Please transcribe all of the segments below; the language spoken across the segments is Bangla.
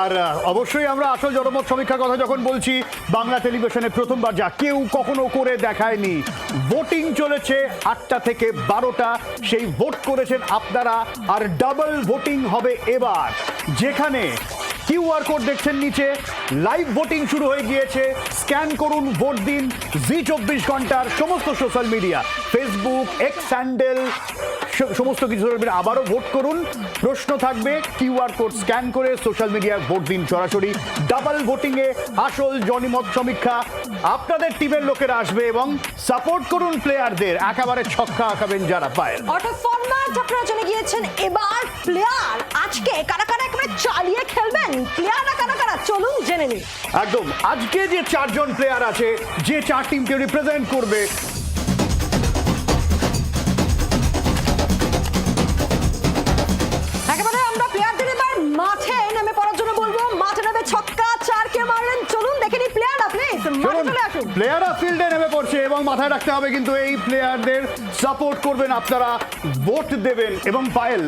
আর অবশ্যই আমরা আসল জনমত সমীক্ষার কথা যখন বলছি, বাংলা টেলিভিশনে প্রথমবার যা কেউ কখনো করে দেখায়নি, ভোটিং চলেছে 8টা থেকে 12টা, সেই ভোট করেছেন আপনারা, আর ডাবল ভোটিং হবে এবার, যেখানে কিউআর কোড দেখছেন নিচে, লাইভ ভোটিং শুরু হয়ে গিয়েছে, স্ক্যান করুন, ভোট দিন। জি 24 ঘন্টার সমস্ত social media, Facebook, x handle, সমস্ত কিছু আবারও ভোট করুন। প্রশ্ন থাকবে, কিউআর কোড স্ক্যান করে সোশ্যাল মিডিয়ায় ভোট দিন সরাসরি। ডাবল ভোটিংয়ে আসল জনমত সমীক্ষা, আপনাদের টিমের লোকেরা আসবে এবং সাপোর্ট করুন প্লেয়ারদের, একেবারে ছক্কা আঁকাবেন যারা পায়। অর্থাৎ ফরম্যাট আপনারা জেনে গিয়েছেন, এবার প্লেয়ার আজকে কারা কারা একেবারে চালিয়ে খেলবেন, প্লেয়াররা কারা কারা চলুন জেনে নিন। একদম, আজকে যে 4 জন প্লেয়ার আছে, যে 4 টিমকে রিপ্রেজেন্ট করবে, একেবারে আমরা প্লেয়ারদের এবার মাঠে নেমে পড়ার জন্য বলবো। মাঠে নেমে ছক্কা 4 কে মারলেন, চলুন দেখে নিই প্লেয়াররা, প্লিজ মাঠে চলে আসুন। প্লেয়াররা ফিল্ডে নেমে পড়ছে এবং মাথায় রাখতে হবে কিন্তু এই প্লেয়ারদের সাপোর্ট করবেন আপনারা, ভোট দেবেন। এবং পায়েল,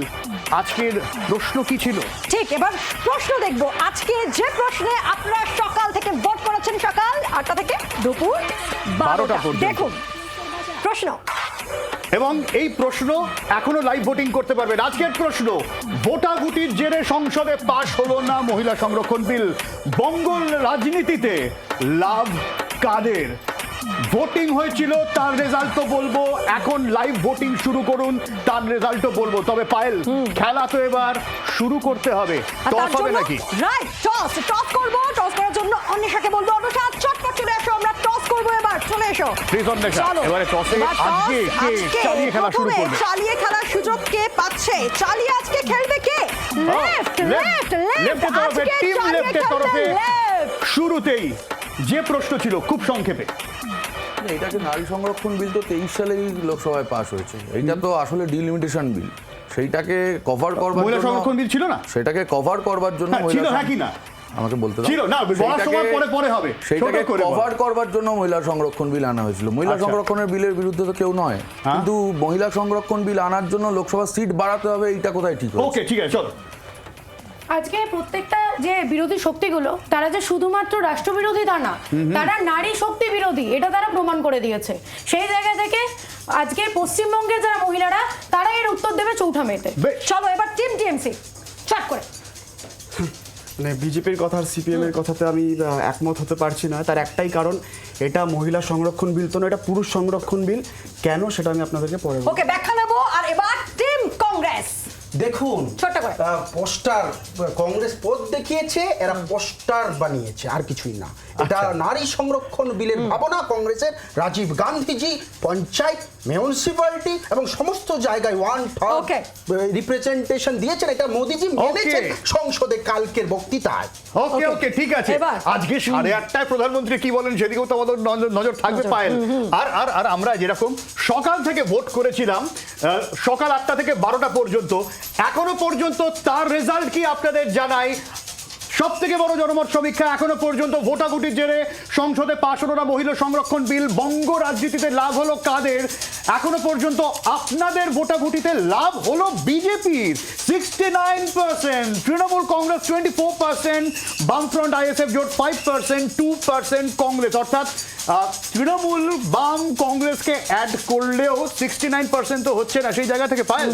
আজকের প্রশ্ন কি ছিল? ঠিক, এবার প্রশ্ন দেখব। আজকে যে প্রশ্নে আপনারা সকাল থেকে ভোট করেছেন, সকাল 8টা থেকে দুপুর 12টা পর্যন্ত। দেখুন প্রশ্ন। এবং এই প্রশ্ন এখনো লাইভ ভোটিং করতে পারবেন। আজকের প্রশ্ন, ভোটাভুটির জেরে সংসদে পাশ হলো না মহিলা সংরক্ষণ বিল, বঙ্গল রাজনীতিতে লাভ কাদের? ভোটিং হয়েছিল, তার রেজাল্ট তো বলবো, এখন লাইভ ভোটিং শুরু করুন, তার রেজাল্টও বলবো। তবে পায়েল, খেলা তো এবার শুরু করতে হবে, টস হবে নাকি? রাইট, টস করব। টস করার জন্য অন্বেষাকে বলবো, অন্বেষা চটপট চলে এসো, আমরা টস করব এবার, চলে এসো প্লিজ অন্বেষা। এবারে টসে আজকে কে চালিয়ে খেলা শুরু করবে? চালিয়ে খেলার সুযোগ কে পাচ্ছে? চালিয়ে আজকে খেলবে কে? লেফট লেফট লেফট, তরফে, টিম লেফটের তরফে লেফট। শুরুতেই যে প্রশ্ন ছিল খুব সংক্ষেপে, এটাকে নারী সংরক্ষণ বিল তো 23 সালেই লোকসভায় পাস হয়েছে, এটা তো আসলে ডিলিমিটেশন বিল, সেইটাকে কভার করবার মহিলা জন্য সংরক্ষণ বিল ছিল না, সেটাকে কভার করবার জন্য ছিল, হ্যাঁ কি না আমাকে বলতে দাও। ছিল না, বলার সময় পরে পরে হবে, সেটাকে ছোট করে বলো। কভার করবার জন্য মহিলা সংরক্ষণ বিল আনা হয়েছিল। মহিলা আচ্ছা। সংরক্ষণের বিলের বিরুদ্ধে তো কেউ নয়, কিন্তু মহিলা সংরক্ষণ বিল আনার জন্য লোকসভা সিট বাড়াতে হবে, এইটা কোথায় ঠিক হয়েছে? ওকে, ঠিক আছে, চলো। আজকে প্রত্যেকটা যে বিরোধী শক্তিগুলো, তারা যে শুধুমাত্র রাষ্ট্রবিরোধী তা না, তারা নারী শক্তি বিরোধী, এটা তারা প্রমাণ করে দিয়েছে। সেই জায়গা থেকে আজকে পশ্চিমবঙ্গের যারা মহিলারা, তারা এর উত্তর দেবে চৌঠা মেতে। চলো এবার টিম টিএমসি চট করে। মানে বিজেপির কথা আর সিপিএম এর কথাতে আমি একমত হতে পারছি না। তার একটাই কারণ, এটা মহিলা সংরক্ষণ বিল তো না, এটা পুরুষ সংরক্ষণ বিল। কেন সেটা আমি আপনাদেরকে পরে বলবো। ওকে, ব্যাখ্যা নেব। আর এবার টিম কংগ্রেস, দেখুন, ছোট্ট করে পোস্টার কংগ্রেস পদ দেখিয়েছে, এরা পোস্টার বানিয়েছে, আর কিছুই না। এটা নারী সংরক্ষণ বিলের ভাবনা কংগ্রেসের। রাজীব গান্ধীজি পঞ্চায়েত, মিউনিসিপ্যালিটি এবং সমস্ত জায়গায় 1/3 রিপ্রেজেন্টেশন দিয়েছেন। এটা মোদিজি মেনেছেন সংসদে কালকের বক্তৃতায়। ওকে ওকে, ঠিক আছে। আজকে 8:30টায় প্রধানমন্ত্রী কি বলেন সেদিকেও তো আমাদের নজর থাকবে পায়েল। আর আর আর আমরা যেরকম সকাল থেকে ভোট করেছিলাম, সকাল 8টা থেকে 12টা পর্যন্ত, এখনো পর্যন্ত তার রেজাল্ট কি আপনাদের জানাই। সব থেকে বড় জনমত সমীক্ষা, এখনো পর্যন্ত ভোটাভুটির জেরে সংসদে পাশ হলো না মহিলা সংরক্ষণ বিল, বঙ্গ রাজনীতিতে লাভ হলো কাদের? এখনো পর্যন্ত আপনাদের ভোটাভুটিতে লাভ হলো বিজেপির 69%, তৃণমূল কংগ্রেস 24%, বামফ্রন্ট আইএসএফ জোট 5%, 2% কংগ্রেস। অর্থাৎ তৃণমূল বাম কংগ্রেসকে অ্যাড করলেও 69% তো হচ্ছে না। সেই জায়গা থেকে পায়েল,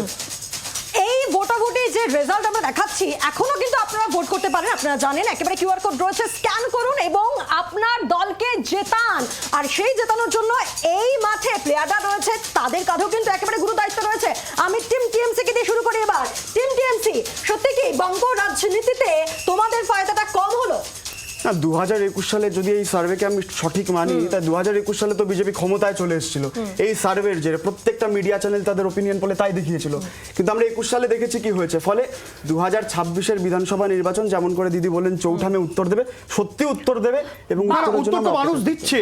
এই ভোটাভুটি যে রেজাল্ট আমরা দেখাচ্ছি, এখনো কিন্তু আপনারা ভোট করতে পারেন। আপনারা জানেন, একেবারে কিউআর কোড রয়েছে, স্ক্যান করুন এবং আপনার দলকে জেতান। আর সেই জেতানোর জন্য এই মাঠে প্লেয়াররা রয়েছে, তাদের কাঁধেও কিন্তু একেবারে গুরু দায়িত্ব রয়েছে। আমি টিম টিএমসি কে দিয়ে শুরু করি এবার। টিম টিএমসি, সত্যি কি বঙ্গ রাজনীতিতে তোমাদের ফায়দাটা কম হলো? না, 2021 সালে যদি এই সার্ভেকে আমি সঠিক মানি, তা 2021 সালে তো বিজেপি ক্ষমতায় চলে এসেছিল। এই সার্ভের যে প্রত্যেকটা মিডিয়া চ্যানেল তাদের ওপিনিয়ন বলে তাই দেখিয়েছিল। কিন্তু আমরা 21 সালে দেখেছি কি হয়েছে। ফলে 2026-এর বিধানসভা নির্বাচন, যেমন করে দিদি বললেন চৌঠা মে উত্তর দেবে, সত্যি উত্তর দেবে। এবং উত্তর তো মানুষ দিচ্ছে,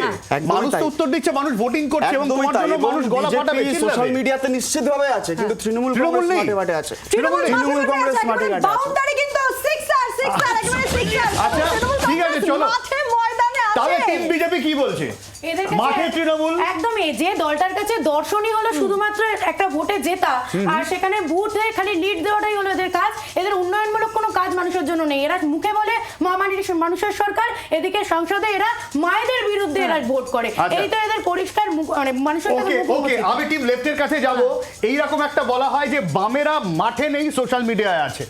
মানুষ তো উত্তর দিচ্ছে, মানুষ ভোটিং করছে এবং তোমার জন্য মানুষ গলা ফাটাবে। সোশ্যাল মিডিয়াতে নিশ্চিতভাবে আছে, কিন্তু তৃণমূল কংগ্রেস মাঠে মাঠে আছে, তৃণমূল কংগ্রেস মাঠে মাঠে আছে। বাউন্ডারি কিন্তু সিক্সার, একেবারে সিক্সার। আচ্ছা, ঠিক আছে, চলো। মাঠে ময়দানে তাহলে আছে টিম বিজেপি কি বলছে? এদের কাছে মাঠে তৃণমূল একদমই যে দলটার কাছে দর্শনই হলো শুধুমাত্র একটা ভোটে জেতা আর সেখানে বুথে খালি লিড দেওয়াটাই হলো এদের কাজ। এদের উন্নয়নমূলক কোনো কাজ মানুষের জন্য নেই। এরা মুখে বলে মানুষের সরকার, এদিকে সংসদে এরা মায়েদের বিরুদ্ধে এরা ভোট করে। আচ্ছা। এই তো এদের পরিষ্কার মানে মানুষের কাছে ওকে মুখোমুখি। ওকে, আমি টিম লেফটের কাছে যাব। এইরকম একটা বলা হয় যে বামেরা মাঠে নেই, সোশ্যাল মিডিয়ায় আছে।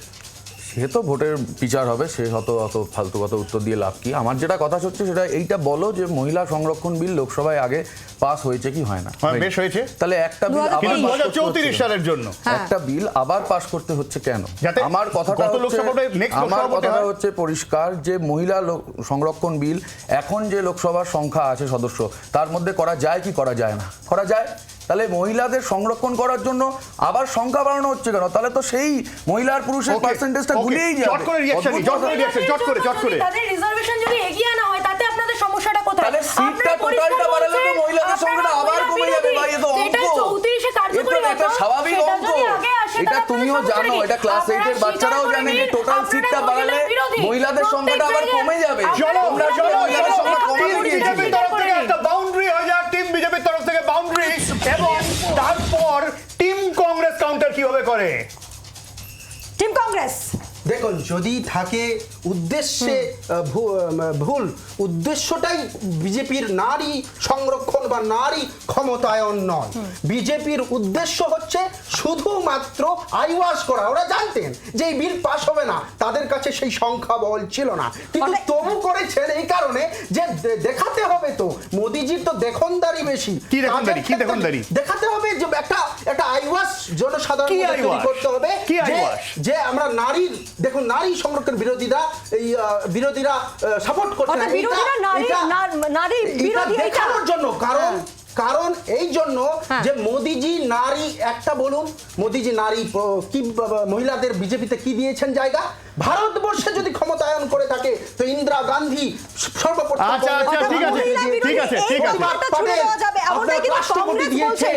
সে তো ভোটের বিচার হবে, সে অত ফালতু কথা উত্তর দিয়ে লাভ কি? আমার যেটা কথা হচ্ছে সেটা এইটা বলো যে মহিলা সংরক্ষণ বিল লোকসভায় আগে পাস হয়েছে কি হয় না? হ্যাঁ, বেশ হয়েছে। তাহলে একটা বিল আবার কিন্তু pass করতে 2034 হচ্ছে সালের জন্য একটা বিল আবার পাস করতে হচ্ছে কেন? যাতে আমার কথাটা গত হচ্ছে লোকসভাতে next আমার লোকসভা ভোটে কথাটা হয়। হচ্ছে পরিষ্কার যে মহিলা সংরক্ষণ বিল এখন যে লোকসভার সংখ্যা আছে সদস্য তার মধ্যে করা যায় কি করা যায় না? করা যায়। তাহলে মহিলাদের সংরক্ষণ করার জন্য আবার সংখ্যা বাড়ানো হচ্ছে কেন? তাহলে তো সেই মহিলার পুরুষের Okay, পার্সেন্টেজটা okay, ভুলেই চট করে reaction যাবে। নিই, চট করে reaction, চট করে। যদি তাদের রিজার্ভেশন যদি এগিয়ে না হয় তাতে আপনাদের সমস্যাটা কোথায়? তাহলে সিটটা টোটালটা বাড়ালে তো মহিলাদের সংখ্যাটা আবার কমে যাবে ভাই, এ তো অঙ্ক। এটা স্বাভাবিক অঙ্ক। এটা তুমিও জানো, এটা ক্লাস 8 এর বাচ্চারাও জানে যে টোটাল সিটটা বাড়ালে মহিলাদের সংখ্যাটা আবার কমে যাবে। চলো তোমরা চলো মহিলাদের সংখ্যা কমাতে টিম গিয়েছিলে। বিজেপির তরফ থেকে একটা বাউন্ডারি হয়ে যাক, টিম বিজেপির তরফ থেকে বাউন্ডারি, এবং তারপর টিম কংগ্রেস কাউন্টার কিভাবে করে? টিম কংগ্রেস দেখুন, যদি থাকে উদ্দেশ্যে ভুল, উদ্দেশ্যটাই বিজেপির নারী সংরক্ষণ বা নারী ক্ষমতায়ন নয়। বিজেপির উদ্দেশ্য হচ্ছে শুধুমাত্র আইওয়াশ করা। ওরা জানতেন যে এই বিল পাস হবে না, তাদের কাছে সেই সংখ্যাবল ছিল না, কিন্তু তবু করেছেন এই কারণে যে দেখাতে হবে তো মোদিজির তো দেখনদারি বেশি। কি দেখনদারি? কি দেখনদারি? দেখাতে হবে যে একটা আইওয়াশ জনসাধারণ কি তৈরি আইওয়াশ? করতে হবে কি যে আইওয়াশ? যে আমরা নারীর, দেখুন নারী সংরক্ষণ বিরোধীরা সাপোর্ট করছে না। অর্থাৎ বিরোধীরা নারী বিরোধী এইটা দেখানোর জন্য, কারণ এই জন্য যে মোদিজি নারী, একটা বলুন মোদিজি নারী কি মহিলাদের বিজেপিতে কি দিয়েছেন জায়গা? ভারতবর্ষে যদি ক্ষমতায়ন করে থাকে তো ইন্দিরা গান্ধী সর্বপ্রথম আচ্ছা, আচ্ছা, ঠিক আছে, ঠিক আছে, ঠিক আছে। রাষ্ট্রপতি দিয়েছে,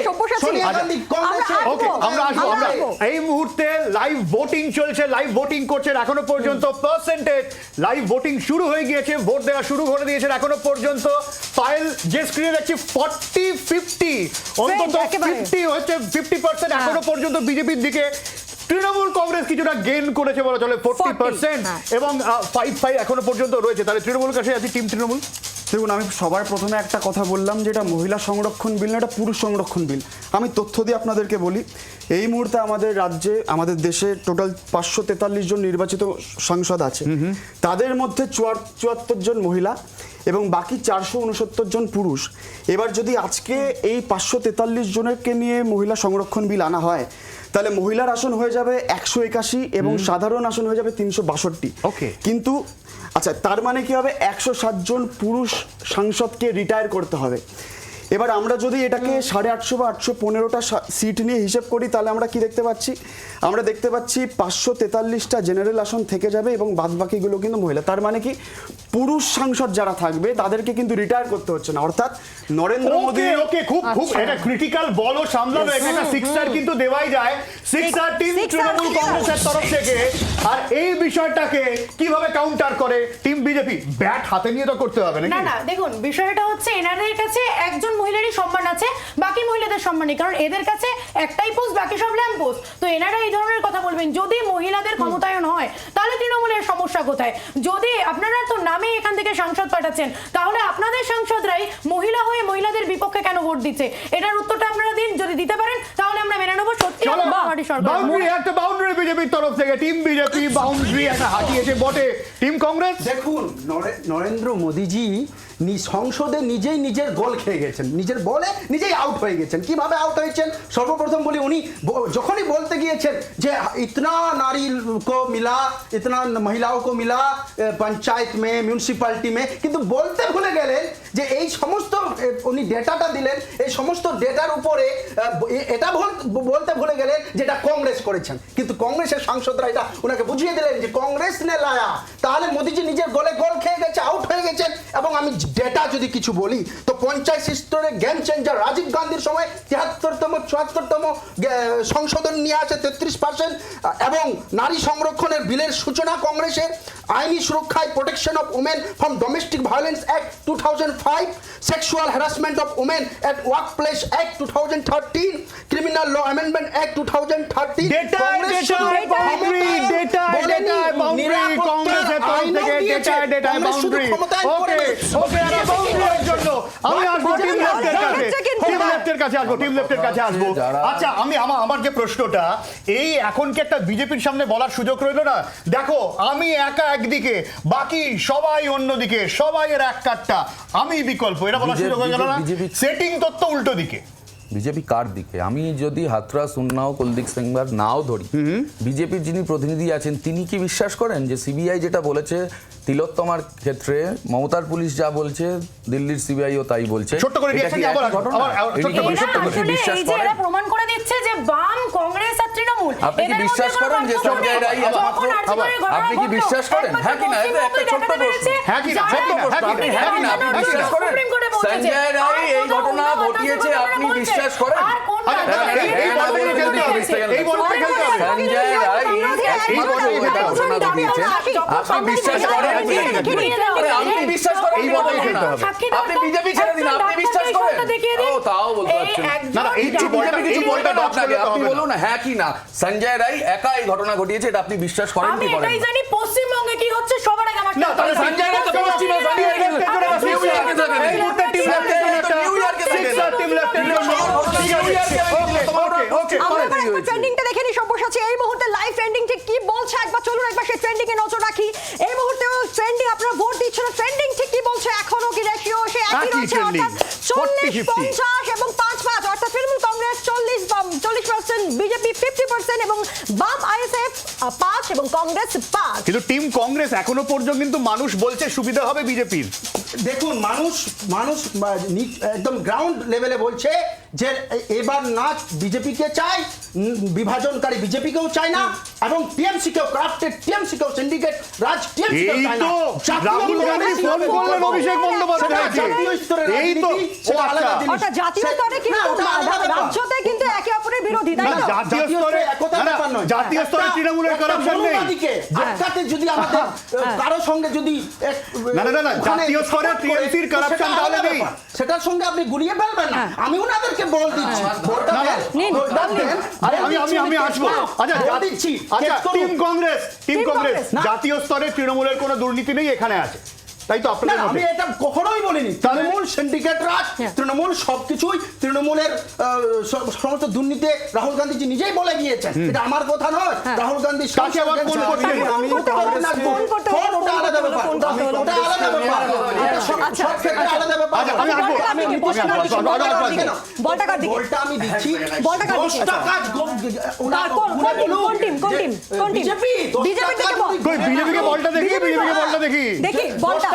সোনিয়া গান্ধী কংগ্রেসে। ওকে, আমরা আসবো। আমরা এই মুহূর্তে লাইভ ভোটিং চলছে, লাইভ ভোটিং করছেন এখনো পর্যন্ত পার্সেন্টেজ। লাইভ ভোটিং শুরু হয়ে গিয়েছে, ভোট দেওয়া শুরু করে দিয়েছেন এখনো পর্যন্ত। ফাইল যে স্ক্রিনে দেখছি 40-50, অন্তত 50 হচ্ছে 50% এখনো পর্যন্ত বিজেপির দিকে। তৃণমূল কংগ্রেস কিছুটা গেইন করেছে বলা চলে 40%, এবং 5 এখনো পর্যন্ত রয়েছে। তাহলে তৃণমূল কাছে আছে টিম তৃণমূল। দেখুন, আমি সবার প্রথমে একটা কথা বললাম যে এটা মহিলা সংরক্ষণ বিল না, এটা পুরুষ সংরক্ষণ বিল। আমি তথ্য দিয়ে আপনাদেরকে বলি, এই মুহূর্তে আমাদের রাজ্যে, আমাদের দেশে টোটাল 543 জন নির্বাচিত সাংসদ আছে। তাদের মধ্যে 74 জন মহিলা এবং বাকি 469 জন পুরুষ। এবার যদি আজকে এই 543 জনকে নিয়ে মহিলা সংরক্ষণ বিল আনা হয়, তাহলে মহিলার আসন হয়ে যাবে 181 এবং সাধারণ আসন হয়ে যাবে 362। ওকে, কিন্তু আচ্ছা, তার মানে কি হবে? 107 জন পুরুষ সাংসদকে রিটায়ার করতে হবে। এবার আমরা যদি এটাকে 850 বা 815টা সিট নিয়ে হিসেব করি, তাহলে আমরা কি দেখতে পাচ্ছি? আমরা দেখতে পাচ্ছি 543টা জেনারেল আসন থেকে যাবে এবং বাদবাকিগুলো কিন্তু মহিলা। তার মানে কি পুরুষ সাংসদ যারা থাকবে তাদেরকে কিন্তু রিটায়ার করতে হচ্ছে না। অর্থাৎ নরেন্দ্র মোদী, ওকে, খুব এটা ক্রিটিক্যাল বলও সামলাবে। একটা সিক্সার কিন্তু দেওয়াই যায়, সিক্সার টিম তৃণমূল কংগ্রেসের তরফ থেকে। আর এই বিষয়টাকে কিভাবে কাউন্টার করে টিম বিজেপি? ব্যাট হাতে নিয়ে তো করতে হবে নাকি? না, দেখুন বিষয়টা হচ্ছে এনাদের কাছে একজন মহিলারই সম্মান আছে, বাকি মহিলাদের সম্মান নেই। কারণ এদের কাছে একটাই পোস্ট, বাকি সব ল্যাম্প পোস্ট। তো এনারা এই ধরনের কথা বলবেন। যদি মহিলাদের ক্ষমতায়ন হয় তাহলে তৃণমূলের সমস্যা কোথায়? যদি আপনারা তো নামে এখান থেকে সাংসদ পাঠাচ্ছেন, তাহলে আপনাদের সাংসদরাই মহিলা হয়ে মহিলাদের বিপক্ষে কেন ভোট দিচ্ছে? এটার উত্তরটা আপনারা দিন। যদি দিতে পারেন তাহলে আমরা মেনে নেবো সত্যি বাঙালি সরকার। বাউন্ডারি, একটা বাউন্ডারি বিজেপির তরফ থেকে। টিম বিজেপি বাউন্ডারি একটা হাঁটিয়েছে বটে। টিম কংগ্রেস, দেখুন নরেন্দ্র মোদিজি সংসদে নিজেই নিজের গোল খেয়ে গেছেন, নিজের বলে নিজেই আউট হয়ে গেছেন। কিভাবে আউট হয়েছেন? সর্বপ্রথম বলি, উনি যখনই বলতে গিয়েছেন যে ইতনা নারী কো মিলা, ইতনা মহিলাও কো মিলা পঞ্চায়েত মে, মিউনিসিপ্যালিটি মে, কিন্তু বলতে ভুলে গেলেন যে এই সমস্ত উনি ডেটাটা দিলেন, এই সমস্ত ডেটার উপরে এটা বলতে ভুলে গেলেন যেটা কংগ্রেস করেছেন, কিন্তু কংগ্রেসের সাংসদরা এটা ওনাকে বুঝিয়ে দিলেন যে কংগ্রেস নে লায়া। তাহলে মোদিজি নিজের গলে গোল খেয়ে গেছে, আউট হয়ে গেছেন। এবং আমি ডেটা যদি কিছু বলি তো পঞ্চায়েত স্তরে গেম চেঞ্জার রাজীব গান্ধীর সময় ৭৩তম ৭৪তম সংশোধন নিয়ে আছে 33%। এবং নারী সংরক্ষণের বিলের সূচনা কংগ্রেসের, আইনি সুরক্ষায় protection of women from domestic violence act 2005, sexual harassment of women at work place act 2013, criminal law amendment act 2013। আচ্ছা, আমার যে প্রশ্নটা, এই এখন কি একটা বিজেপির সামনে বলার সুযোগ রইল না, দেখো আমি একা একদিকে, বাকি সবাই অন্যদিকে, সবাই এর এক কাটটা, আমি বিকল্প, এটা বলার সুযোগ হয়ে গেল না? সেটিং তত্ত্ব উল্টো দিকে। বিজেপি কার দিকে? আমি যদি হাথরাস, উন্নাও, কুলদীপ সেঙ্গার নাও ধরি, বিজেপির যিনি প্রতিনিধি আছেন তিনি কি বিশ্বাস করেন যে সিবিআই যেটা বলেছে তিলোত্তমার ক্ষেত্রে, মমতার পুলিশ যা বলছে, দিল্লির সিবিআইও তাই বলছে, ছোট্ট করে রিঅ্যাকশন নিয়ে আবার বিশ্বাস করেন? এরা প্রমাণ করে দিচ্ছে যে বাম, কংগ্রেস আর তৃণমূল, আপনি কি বিশ্বাস করেন যে সঞ্জয় রায় আপনি কি বিশ্বাস করেন? হ্যাঁ কি না? একটা ছোট্ট প্রশ্ন, হ্যাঁ কি না? আপনি হ্যাঁ কি না? আপনি বিশ্বাস করেন সঞ্জয় রায় এই ঘটনা ঘটিয়েছে? আপনি বিশ্বাস করেন? সঞ্জয় রায় ঘটনা ঘটিয়েছে, আপনি বিশ্বাস করেন? আপনি বিশ্বাস করেন? আপনি বিজেপি ছেড়ে দিন, আপনি বিশ্বাস করেন? ও তাও বলতে পারছেন না। আপনি বলুন হ্যাঁ কি না, সঞ্জয় রায় একা এই ঘটনা ঘটিয়েছে, এটা আপনি বিশ্বাস করেন কি করেন? আমি জানি পশ্চিমবঙ্গে কি হচ্ছে সবার আগে আমার না, তাহলে সঞ্জয় রায় তো পশ্চিমে ট্রেন্ডিংটা দেখে নি সব্যসাচী, এই মুহূর্তে লাইভ ট্রেন্ডিং ঠিক কি বলছে একবার চলুন একবার সেই ট্রেন্ডিং এ নজর রাখি। এই মুহূর্তেও ট্রেন্ডিং, আপনারা ভোট দিচ্ছেন, ট্রেন্ডিং ঠিক কি বলছে? এখনো কি রেশিও সে একই রয়েছে, অর্থাৎ 40-50 এবং 5-5, অর্থাৎ তৃণমূল কংগ্রেস 40%, বিজেপি 50% এবং বাম আইএসএফ 5 এবং কংগ্রেস 5। কিন্তু টিম কংগ্রেস এখনো পর্যন্ত কিন্তু মানুষ বলছে সুবিধা হবে বিজেপির। দেখুন, মানুষ একদম গ্রাউন্ড লেভেলে বলছে যে এবার না বিজেপিকে চাই, বিভাজনকারী বিজেপিকেও চায় না, এবং টিএমসিকেও, ক্রাফটেড টিএমসিকেও, সিন্ডিকেট রাজ টিএমসিকেও চায় না। রাহুল গান্ধী ফোন করলেন অভিষেক বন্দ্যোপাধ্যায়কে, এই তো অর্থাৎ জাতীয় স্তরে কিন্তু রাজ্যতে কিন্তু একে অপরের বিরোধী, তাই না? জাতীয় স্তরে তৃণমূলের কারাপশন নেই। আজকাতে যদি আমাদের কারো সঙ্গে যদি না জাতীয় স্তরে টিএমসির কারাপশন তাহলে নেই, সেটার সঙ্গে আপনি গুলিয়ে ফেলবেন না। আমি ওনাদেরকে বল দিচ্ছি, আমি আসবো। আচ্ছা, টিম কংগ্রেস জাতীয় স্তরে তৃণমূলের কোনো দুর্নীতি নেই এখানে আছে, তাই তো আপনাদের আমি এটা কখনোই বলিনি। তৃণমূল সিন্ডিকেট রাজ, তৃণমূল সবকিছুই, তৃণমূলের সমস্ত দুর্নীতি রাহুল গান্ধীজি নিজেই বলে গিয়েছেন, এটা আমার কথা নয়। রাহুল গান্ধী বিজেপিকে বলটা দেখি বলটা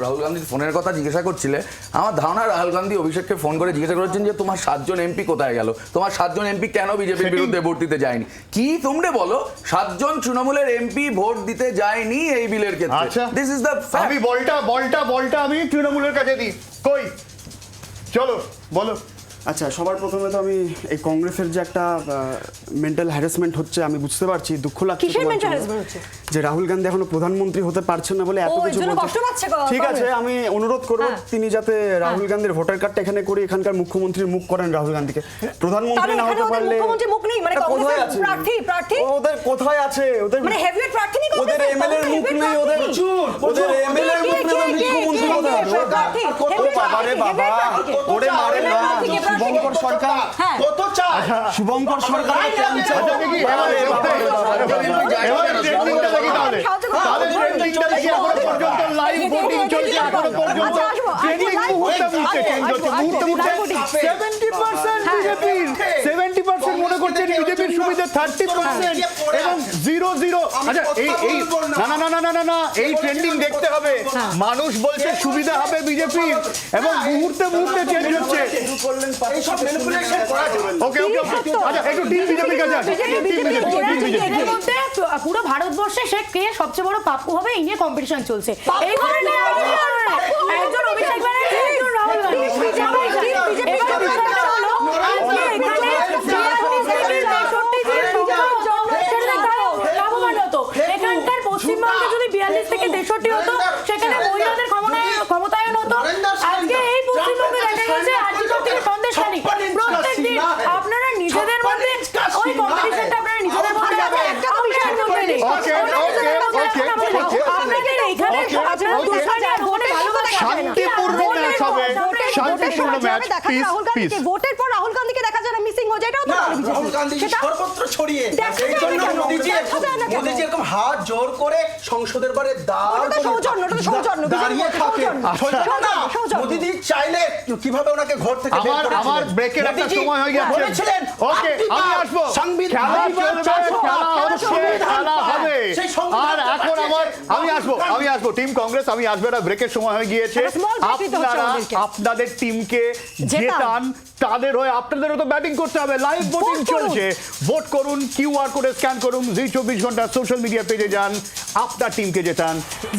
রাহুল গান্ধীর ফোনের কথা জিজ্ঞাসা করছিলে, আমার ধারণা রাহুল গান্ধী অভিষেককে ফোন করে জিজ্ঞাসা করেছেন যে তোমার 7 জন এমপি কোথায় গেল, তোমার 7 জন এমপি কেন বিজেপির বিরুদ্ধে ভোট দিতে যায়নি? কি তোমরা বলো 7 জন তৃণমূলের এমপি ভোট দিতে যায়নি এই বিলের ক্ষেত্রে। This is the fact. আমি বলটা আমি তৃণমূলের কাছে দিই, কই চলো বলো। আচ্ছা, সবার প্রথমে তো আমি এই কংগ্রেসের যে একটা মেন্টাল হ্যারাসমেন্ট হচ্ছে আমি বুঝতে পারছি, দুঃখ লাগছে যে রাহুল গান্ধী এখনো প্রধানমন্ত্রী হতে পারছেন না বলে এত কিছু বলছে। ঠিক আছে, আমি অনুরোধ করব তিনি যাতে রাহুল গান্ধীর ভোটার কার্ডটা এখানে করে এখানকার মুখ্যমন্ত্রীর মুখ করেন রাহুল গান্ধীকে। প্রধানমন্ত্রী না হতে পারলে কোথায় আছে ওদের, কোথায় আছে ওদের, ওদের এমএলএ মুখ নেই, ওদের এমএলএ মুখ নেই, মুখ্যমন্ত্রী কোথায়? ও বাবা রে বাবা, ওরে মারে না শুভঙ্কর সরকার, কত চায় শুভঙ্কর সরকার লাইভ ভোটিং চলছে, এখনো পর্যন্ত 70% বিজেপির, 70% মনে করছেন বিজেপির সুবিধে 30% এবং 0-0। আচ্ছা এই না এই ট্রেন্ডিং দেখতে হবে। মানুষ বলছে সুবিধা হবে বিজেপির এবং মুহূর্তে মুহূর্তে চেঞ্জ হচ্ছে। ওকে আচ্ছা একটু টিম বিজেপির কাছে আসি। এদের মধ্যে পুরো ভারতবর্ষে সে কে সবচেয়ে বড় পাপ্পু হবে এই নিয়ে কম্পিটিশন চলছে। এই ধরনের একজন অভিষেক ব্যানার্জি, একজন রাহুল গান্ধী। এবার বিষয়টা হলো আজকে এখানে লাভবান হতো। এখানকার পশ্চিমবঙ্গে যদি 42 থেকে 63 হতো, সেখানে মহিলাদের ক্ষমতায়ন হতো। আজকে এই পশ্চিমবঙ্গে দেখা গেছে আজীবন থেকে সন্দেশখালী প্রত্যেকদিন আপনারা নিজেদের মধ্যে ওই কম্পিটিশনটা আপনারা নিজেদের মধ্যে আছে, একটা বিষয়ের মধ্যে নেই। আপনাদের এইখানে শান্তিপূর্ণ ম্যাচ হবে, শান্তিপূর্ণ ম্যাচ। পিস ভোটের পর রাহুল গান্ধীকে দেখা যায় না, মিসিং হয়ে যায়। এটাও তো বলে বিজেপি। রাহুল গান্ধী সেটা সর্বত্র ছড়িয়ে দেখা এই যায় জন্য না কেন? মোদিজি দেখা যায় না কেন? মোদিজি এরকম হাত জোর করে সংসদের বারে ওটা তো সৌজন্য, ওটা তো সৌজন্য, দাঁড়িয়ে থাকে। সৌজন্য, না, সৌজন্য। মোদিজি চাইলে কিভাবে ওনাকে ঘর থেকে বের করেছিলেন। আমার ব্রেকের একটা মোদিজি সময় হয়ে যাচ্ছে। বলেছিলেন, ওকে আমি আসবো। খেলা চলবে, খেলা হচ্ছে, খেলা হবে। আর এখন আমি আসবো টিম কংগ্রেস, আমি আসবো। একটা ব্রেকের সময় হয়ে গিয়েছে। একটা small break দিতে হচ্ছে আপনারা আমাদেরকে। আপনাদের টিমকে জেতান। জেতান, তাদের হয়ে আপনাদেরও তো ব্যাটিং করতে হবে। লাইভ ভোটিং ভোট করুন। চলছে, ভোট করুন, কিউআর কোডে স্ক্যান করুন, জি 24 ঘন্টা সোশ্যাল মিডিয়া পেজে যান, আপনার টিমকে জেতান।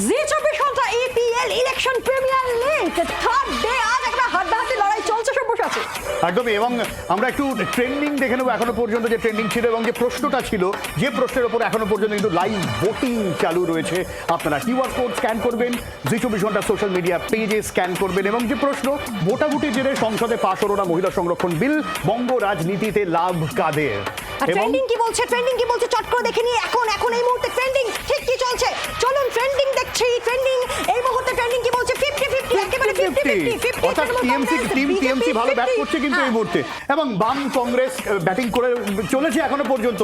জি 24 ঘন্টা EPL election premier league third day আজ একটা হাড্ডাহাড্ডি লড়াই চলছে সব বসে আছে। একদমই। এবং আমরা একটু ট্রেন্ডিং দেখে নেবো এখনো পর্যন্ত যে ট্রেন্ডিং ছিল এবং যে প্রশ্নটা ছিল, যে প্রশ্নের উপর এখনো পর্যন্ত কিন্তু লাইভ ভোটিং চালু রয়েছে। আপনারা কিউআর কোড স্ক্যান করবেন, জি 24 ঘন্টা সোশ্যাল মিডিয়া পেজে স্ক্যান করবেন এবং যে প্রশ্ন, ভোটাভুটির জেরে সংসদে পাশ হলো না মহিলা সংরক্ষণ বিল, বঙ্গ রাজনীতিতে লাভ কাদের? আর ট্রেন্ডিং কি বলছে, চট করে দেখে নিয়ে এখন এই মুহূর্তে ট্রেন্ডিং ঠিক কি চলছে। চলুন ট্রেন্ডিং দেখছি। ট্রেন্ডিং এই মুহূর্তে ট্রেন্ডিং কি বলছে? 50-50 একেবারে 50-50 অর্থাৎ টিএমসি ভালো ব্যাট করছে কিন্তু এই মুহূর্তে, এবং বাম কংগ্রেস ব্যাটিং করে চলেছে এখনো পর্যন্ত।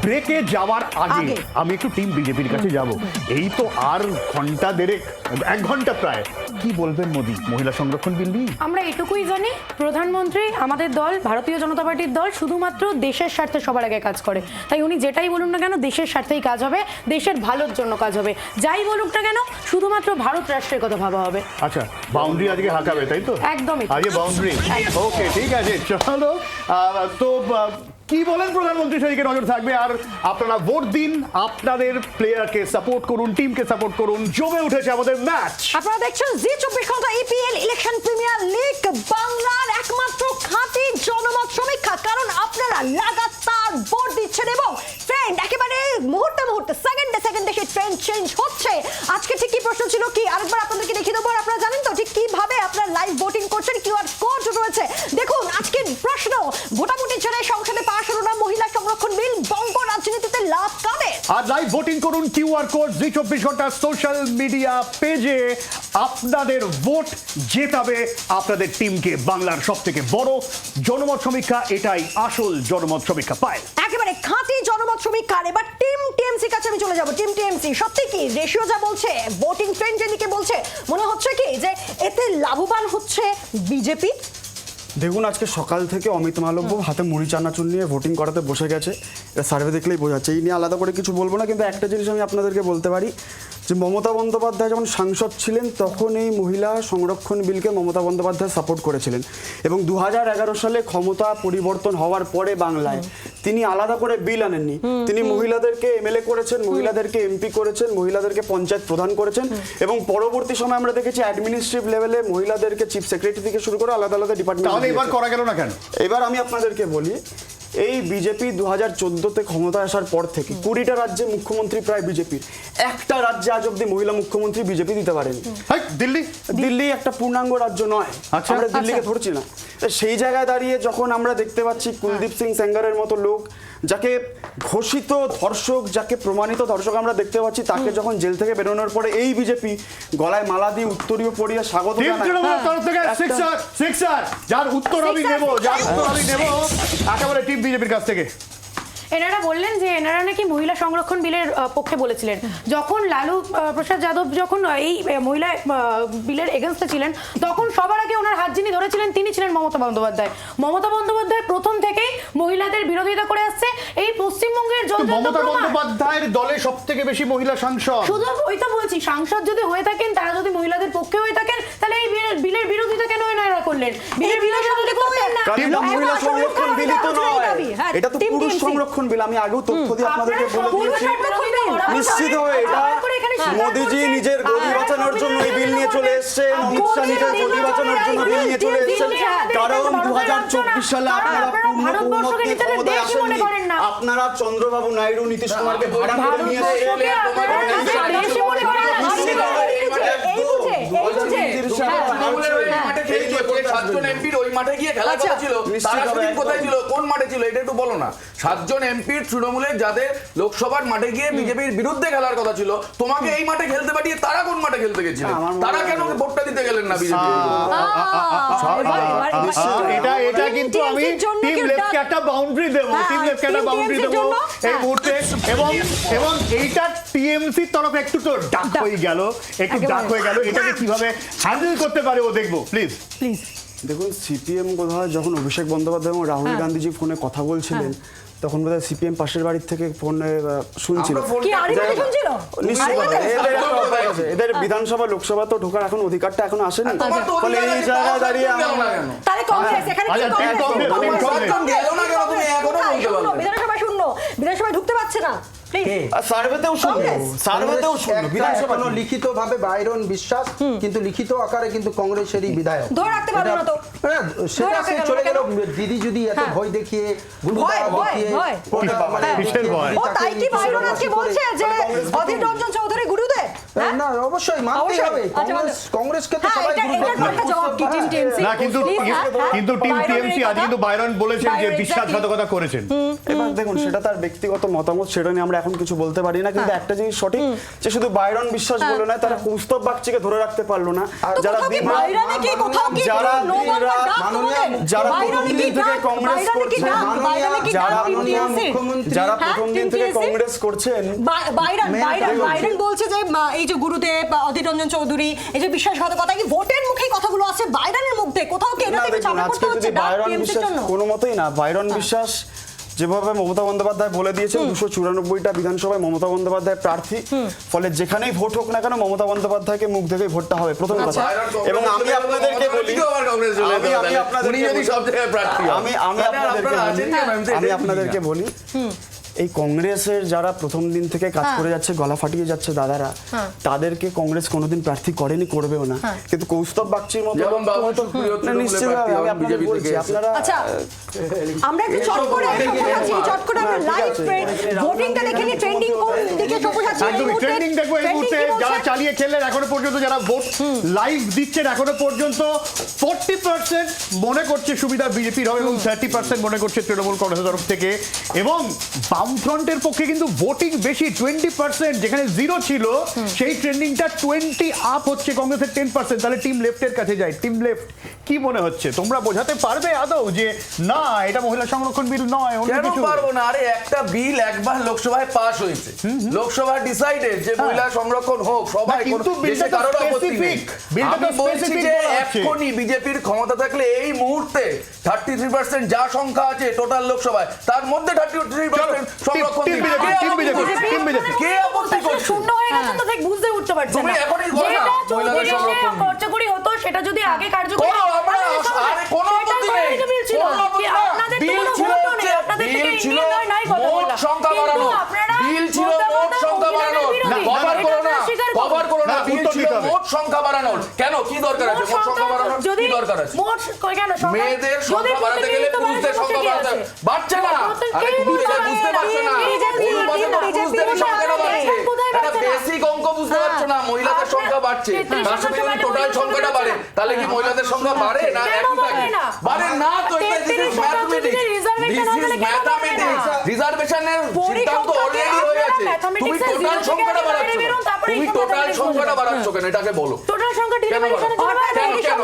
ব্রেকে যাওয়ার আগে আমি একটু টিম বিজেপির কাছে যাব। এই তো আর ঘন্টা দেড়েক, 1 ঘন্টা প্রায়। কি বলবেন মোদি মহিলা সংরক্ষণ বিল নিয়ে? আমরা এটুকুই জানি, প্রধানমন্ত্রী আমাদের দল ভারতীয় জনতা পার্টির দল শুধুমাত্র দেশের স্বার্থে সবার আগে কাজ করে। তাই উনি যেটাই বলুন না কেন দেশের স্বার্থেই কাজ হবে, দেশের ভালোর জন্য কাজ হবে। যাই বলুক না কেন শুধুমাত্র ভারত রাষ্ট্রের কথা ভাবা হবে। আচ্ছা, বাউন্ডারি আজকে হাঁকাবে তাই তো? একদমই। আজকে বাউন্ডারি। ওকে ঠিক আছে, চলো। তো কি বলেন প্রধানমন্ত্রী সেদিকে নজর থাকবে। আর আপনারা ভোট দিন, আপনাদের প্লেয়ারকে সাপোর্ট করুন, টিমকে সাপোর্ট করুন। জমে উঠেছে আমাদের ম্যাচ। আপনারা দেখছেন জি 24 ঘন্টা EPL ইলেকশন প্রিমিয়ার লিগ, বাংলার একমাত্র খাঁটি জনমত সমীক্ষা। কারণ আপনারা লাগাতার ভোট দিচ্ছেন এবং ট্রেন্ড একেবারে মুহূর্তে সেকেন্ডে সেই ট্রেন্ড চেঞ্জ হচ্ছে। আজকে ঠিক কি প্রশ্ন ছিল, কি আরেকবার আপনাদেরকে দেখিয়ে দেবো। আর আপনারা জানেন তো ঠিক কিভাবে আপনারা লাইভ ভোটিং করছেন, কিউআর কোড রয়েছে। দেখুন আজকের প্রশ্ন, ভোটাভুটির জন্য সংসদে পাশ হলো না মহিলা সংরক্ষণ বিল, বঙ্গ রাজনীতিতে লাভ কাদের? আর লাইভ ভোটিং করুন কিউআর কোড জি 24 ঘন্টা সোশ্যাল মিডিয়া পেজে। আপনাদের ভোট জেতাবে আপনাদের টিমকে। বাংলার সবথেকে বড় জনমত সমীক্ষা, এটাই আসল জনমত সমীক্ষা। পায় একেবারে খাঁটি জনমত সমীক্ষা। এবার টিম টিএমসি কাছে আমি চলে যাব। টিম টিএমসি সত্যি কি রেশিও যা বলছে, ভোটিং ট্রেন্ড যেদিকে বলছে, মনে হচ্ছে কি যে এতে লাভবান হচ্ছে বিজেপি? দেখুন আজকে সকাল থেকে অমিত মালব্য হাতে মুড়ি চানাচুর নিয়ে ভোটিং করাতে বসে গেছে। এটা সার্ভে দেখলেই বোঝা যাচ্ছে। এই নিয়ে আলাদা করে কিছু বলবো না, কিন্তু একটা জিনিস আমি আপনাদেরকে বলতে পারি যে মমতা বন্দ্যোপাধ্যায় যখন সাংসদ ছিলেন তখন এই মহিলা সংরক্ষণ বিলকে মমতা বন্দ্যোপাধ্যায় সাপোর্ট করেছিলেন এবং 2011 সালে ক্ষমতা পরিবর্তন হওয়ার পরে বাংলায় তিনি আলাদা করে বিল আনেননি। তিনি মহিলাদেরকে এমএলএ করেছেন, মহিলাদেরকে এমপি করেছেন, মহিলাদেরকে পঞ্চায়েত প্রধান করেছেন এবং পরবর্তী সময় আমরা দেখেছি অ্যাডমিনিস্ট্রেটিভ লেভেলে মহিলাদেরকে চিফ সেক্রেটারি থেকে শুরু করে আলাদা আলাদা ডিপার্টমেন্ট। তাহলে এবার করা গেল না কেন? এবার আমি আপনাদেরকে বলি, এই বিজেপি 2014-তে ক্ষমতায় আসার পর থেকে 20টা রাজ্যে মুখ্যমন্ত্রী প্রায় বিজেপির, একটা রাজ্যে আজ অব্দি মহিলা মুখ্যমন্ত্রী বিজেপি দিতে পারেনি। দিল্লি একটা পূর্ণাঙ্গ রাজ্য নয়, আমরা দিল্লিকে ধরছি না। সেই জায়গায় দাঁড়িয়ে যখন আমরা দেখতে পাচ্ছি কুলদীপ সিং সেঙ্গারের মতো লোক, যাকে ঘোষিত ধর্ষক, যাকে প্রমাণিত ধর্ষক আমরা দেখতে পাচ্ছি, তাকে যখন জেল থেকে বেরোনোর পরে এই বিজেপি গলায় মালা দিয়ে উত্তরীয় পরিয়ে স্বাগত জানায়। যার উত্তর আমি নেব, একেবারে টিম বিজেপির কাছ থেকে। এনারা বললেন যে এনারা নাকি মহিলা সংরক্ষণ বিলের পক্ষে বলেছিলেন। যখন লালু প্রসাদ যাদব যখন এই মহিলা বিলের এগেনস্টে ছিলেন, তখন সবার আগে ওনার হাত যিনি ধরেছিলেন তিনি ছিলেন মমতা বন্দ্যোপাধ্যায়। মমতা বন্দ্যোপাধ্যায় প্রথম থেকেই মহিলাদের বিরোধিতা করে আসছে। এই পশ্চিমবঙ্গের মমতা বন্দ্যোপাধ্যায়ের দলে সবথেকে বেশি মহিলা সাংসদ। শুধু ওই তো বলছি, সাংসদ যদি হয়ে থাকেন, তারা যদি মহিলাদের পক্ষে হয়ে থাকেন, তাহলে এই বিলের বিরোধিতা কেন এনারা করলেন? বিলের বিরোধিতা করলেন না। কারণ এটা মহিলা সংরক্ষণ বিলই তো নয়, এটা তো পুরুষ সংরক্ষণ বিল। আমি আগেও তথ্য দিয়ে আপনাদেরকে বলে দিয়েছি। নিশ্চিত হয়ে এটা মোদিজি নিজের গদি বাঁচানোর জন্য এই বিল নিয়ে চলে এসেছেন, অমিত শাহ নিজের গদি বাঁচানোর জন্য বিল নিয়ে চলে এসেছেন। কারণ 2024 সালে আপনারা পূর্ণমতি ক্ষমতায় আসেননি, আপনারা চন্দ্রবাবু নাইডু নীতিশ কুমারকে ভাড়া করে নিয়ে এসেছেন। সাতজন এমপির ওই মাঠে গিয়ে খেলা ছিল, তারা সেদিন কোথায় ছিল, কোন মাঠে ছিল, এটা একটু বলো না। 7জন এমপির তৃণমূলের যাদের লোকসভার মাঠে গিয়ে বিজেপির বিরুদ্ধে খেলার কথা ছিল, তোমাকে এই মাঠে খেলতে পাঠিয়ে তারা কোন মাঠে খেলতে গেছিলেন? তারা কেন ভোটটা দিতে গেলেন না বিজেপি? এটা কিন্তু আমি টিম লেফটকে একটা বাউন্ডারি দেবো, টিম লেফটকে একটা বাউন্ডারি দেবো এই মুহূর্তে। এবং এইটা টিএমসির তরফে একটু তো ডাক হয়ে গেল, একটু ডাক হয়ে গেল। এটাকে কিভাবে হ্যান্ডেল করতে পারে ও দেখবো। প্লিজ দেখুন, সিপিএম কোথায় যখন অভিষেক বন্দ্যোপাধ্যায় এবং রাহুল গান্ধীজি ফোনে কথা বলছিলেন, তখন বোধহয় সিপিএম পাশের বাড়ির থেকে ফোনে শুনছিল। এদের বিধানসভা লোকসভা তো ঢোকার এখন অধিকারটা এখন আসেনি, ফলে এই জায়গায় দাঁড়িয়ে বিধানসভায় ঢুকতে পারছে না। লিখিতভাবে বাইরন বিশ্বাস, কিন্তু লিখিত আকারে কিন্তু কংগ্রেসেরই বিধায়ক ধরে রাখতে পারলো না তো। সেটা সে চলে গেল। দিদি যদি এত ভয় দেখিয়ে না, অবশ্যই মানতেই হবে কংগ্রেসকে তো সবাই কিন্তু টিম টিএমসি আজ কিন্তু বাইরন বলেছেন যে বিশ্বাসঘাতকতা করেছেন। এবার দেখুন, সেটা তার ব্যক্তিগত মতামত, সেটা নিয়ে আমরা এখন কিছু বলতে পারি না। কিন্তু একটা জিনিস সঠিক, যে শুধু বাইরন বিশ্বাস বলে না, তারা কৌস্তব বাগচিকে ধরে রাখতে পারলো না, যারা প্রথম দিন থেকে কংগ্রেস করছেন। বাইরন বলছে যে এই যে গুরুদেব, অধীর রঞ্জন চৌধুরী, এই যে বিশ্বাসঘাতকতা, এই ভোটের মুখে কথাগুলো আছে বাইরনের মধ্যে, কোথাও কেন থেকে চাপা করতে হচ্ছে টিএমসির জন্য? কোনো মতেই না। বাইরন বিশ্বাস যেভাবে মমতা বন্দ্যোপাধ্যায় বলে দিয়েছেন, 294টা বিধানসভায় মমতা বন্দ্যোপাধ্যায় প্রার্থী, ফলে যেখানেই ভোট হোক না কেন মমতা বন্দ্যোপাধ্যায়কে মুখ দেখে ভোটটা হবে, প্রথম কথা। এবং আমি আপনাদেরকে বলি, আমি আপনাদেরকে বলি, এই কংগ্রেসের যারা প্রথম দিন থেকে কাজ করে যাচ্ছে, গলা ফাটিয়ে যাচ্ছে দাদারা, তাদেরকে কংগ্রেস কোনোদিন প্রার্থী করেনি, করবেও না। কিন্তু কৌস্তব বাগচির মতো নিশ্চিতভাবে আমি আপনাদের বলছি, আপনারা আমরা একটু চট করে আমরা লাইভ ভোটিংটা দেখে নিই, ট্রেন্ডিং কোন দিকে সবুজ আছে এই মুহূর্তে। ট্রেন্ডিং দেখো এই মুহূর্তে, যারা চালিয়ে খেললেন এখনো পর্যন্ত, যারা ভোট লাইভ দিচ্ছেন এখনো পর্যন্ত, 40% মনে করছে সুবিধা বিজেপির হবে এবং 30% মনে করছে তৃণমূল কংগ্রেসের তরফ থেকে। এবং বামফ্রন্টের পক্ষে কিন্তু ভোটিং বেশি, 20%, যেখানে 0 ছিল সেই ট্রেন্ডিংটা 20 আপ হচ্ছে, কংগ্রেসের 10%। তাহলে টিম লেফটের কাছে যায়। টিম লেফট কি মনে হচ্ছে, তোমরা বোঝাতে পারবে আদৌ যে না এটা মহিলা সংরক্ষণ বিল নয়, অন্য কিছু? পারবো না। আরে একটা বিল একবার লোকসভায় পাস হয়েছে, লোকসভা ডিসাইডেড যে মহিলা সংরক্ষণ হোক, সবাই কিন্তু বিলটা কারোর আপত্তি নেই। বিলটা তো স্পেসিফিক এখনই বিজেপির ক্ষমতা থাকলে এই মুহূর্তে 33% যা সংখ্যা আছে টোটাল লোকসভায়, তার মধ্যে 33% সংরক্ষণ কে আপত্তি করছে? শূন্য হয়ে গেছে তো দেখ, বুঝতে উঠতে পারছে না। যেটা চৌধুরী কার্যকরী হতো সেটা যদি আগে কার্যকরী হতো, আরে কোনো আপত্তি নেই, আপনাদের তো কোনো ভোটও নেই, আপনাদের থেকে ইন্ডিয়ান নাই কথা বলা, সংখ্যা বাড়ানো, বিল ছিল মোট সংখ্যা বাড়ানোর, কভার করো না, বিল ছিল মোট সংখ্যা বাড়ানোর। কেন, কি দরকার আছে মোট সংখ্যা বাড়ানোর? কি দরকার আছে? মেয়েদের সংখ্যা বাড়াতে গেলে পুরুষদের সংখ্যা বাড়ছে না। আরে তুমি এটা বুঝতে পারছো না, পুরুষদের সংখ্যাটা বাড়ছে, এটা বেসিক অঙ্ক বুঝতে পারছো না। মহিলাদের সংখ্যা বাড়ছে, তার সাথে যদি টোটাল সংখ্যাটা বাড়ে, তাহলে কি মহিলাদের সংখ্যা বাড়ে না একই থাকে? বাড়ে না তো। এটা দিস ইজ ম্যাথমেটিক্স, রিজার্ভেশনের সিদ্ধান্ত অলরেডি হয়ে আছে। তুমি টোটাল সংখ্যাটা বাড়াচ্ছ, তুমি টোটাল সংখ্যাটা বাড়াচ্ছ কেন, এটাকে বলো। টোটাল সংখ্যা ডিলিমিটেশনের